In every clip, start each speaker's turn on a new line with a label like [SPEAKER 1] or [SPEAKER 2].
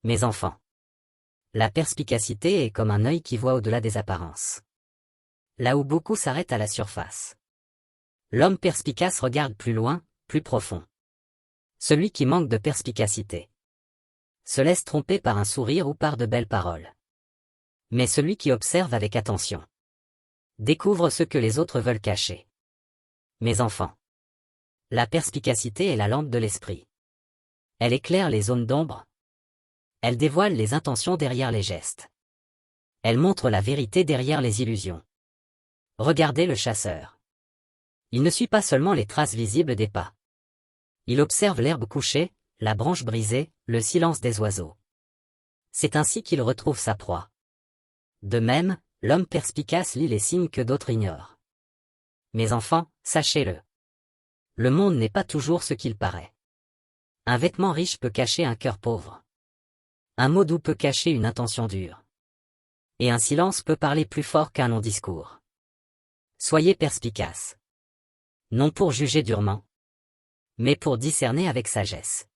[SPEAKER 1] Mes enfants. La perspicacité est comme un œil qui voit au-delà des apparences. Là où beaucoup s'arrêtent à la surface. L'homme perspicace regarde plus loin, plus profond. Celui qui manque de perspicacité se laisse tromper par un sourire ou par de belles paroles. Mais celui qui observe avec attention découvre ce que les autres veulent cacher. Mes enfants. La perspicacité est la lampe de l'esprit. Elle éclaire les zones d'ombre. Elle dévoile les intentions derrière les gestes. Elle montre la vérité derrière les illusions. Regardez le chasseur. Il ne suit pas seulement les traces visibles des pas. Il observe l'herbe couchée, la branche brisée, le silence des oiseaux. C'est ainsi qu'il retrouve sa proie. De même, l'homme perspicace lit les signes que d'autres ignorent. Mes enfants, sachez-le. Le monde n'est pas toujours ce qu'il paraît. Un vêtement riche peut cacher un cœur pauvre. Un mot doux peut cacher une intention dure. Et un silence peut parler plus fort qu'un long discours. Soyez perspicaces. Non pour juger durement, mais pour discerner avec sagesse.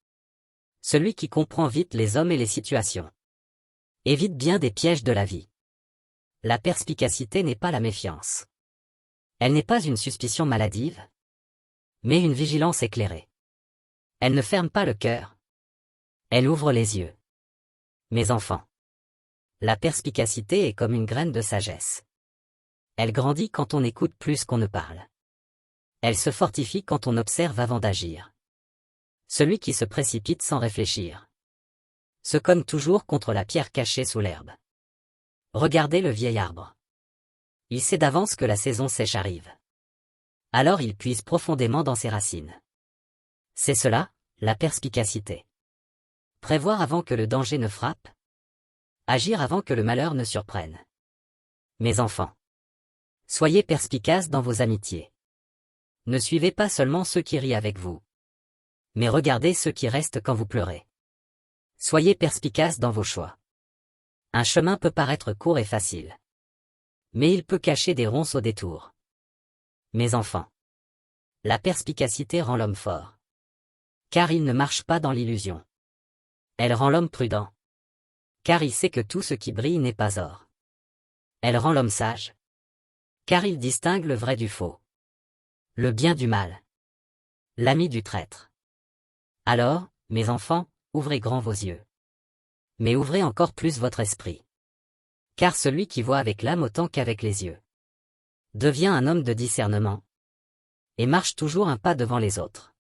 [SPEAKER 1] Celui qui comprend vite les hommes et les situations évite bien des pièges de la vie. La perspicacité n'est pas la méfiance. Elle n'est pas une suspicion maladive, mais une vigilance éclairée. Elle ne ferme pas le cœur. Elle ouvre les yeux. Mes enfants. La perspicacité est comme une graine de sagesse. Elle grandit quand on écoute plus qu'on ne parle. Elle se fortifie quand on observe avant d'agir. Celui qui se précipite sans réfléchir se cogne toujours contre la pierre cachée sous l'herbe. Regardez le vieil arbre. Il sait d'avance que la saison sèche arrive. Alors il puise profondément dans ses racines. C'est cela, la perspicacité. Prévoir avant que le danger ne frappe. Agir avant que le malheur ne surprenne. Mes enfants. Soyez perspicaces dans vos amitiés. Ne suivez pas seulement ceux qui rient avec vous, mais regardez ceux qui restent quand vous pleurez. Soyez perspicaces dans vos choix. Un chemin peut paraître court et facile, mais il peut cacher des ronces au détour. Mes enfants. La perspicacité rend l'homme fort, car il ne marche pas dans l'illusion. Elle rend l'homme prudent, car il sait que tout ce qui brille n'est pas or. Elle rend l'homme sage, car il distingue le vrai du faux, le bien du mal, l'ami du traître. Alors, mes enfants, ouvrez grand vos yeux. Mais ouvrez encore plus votre esprit. Car celui qui voit avec l'âme autant qu'avec les yeux devient un homme de discernement et marche toujours un pas devant les autres.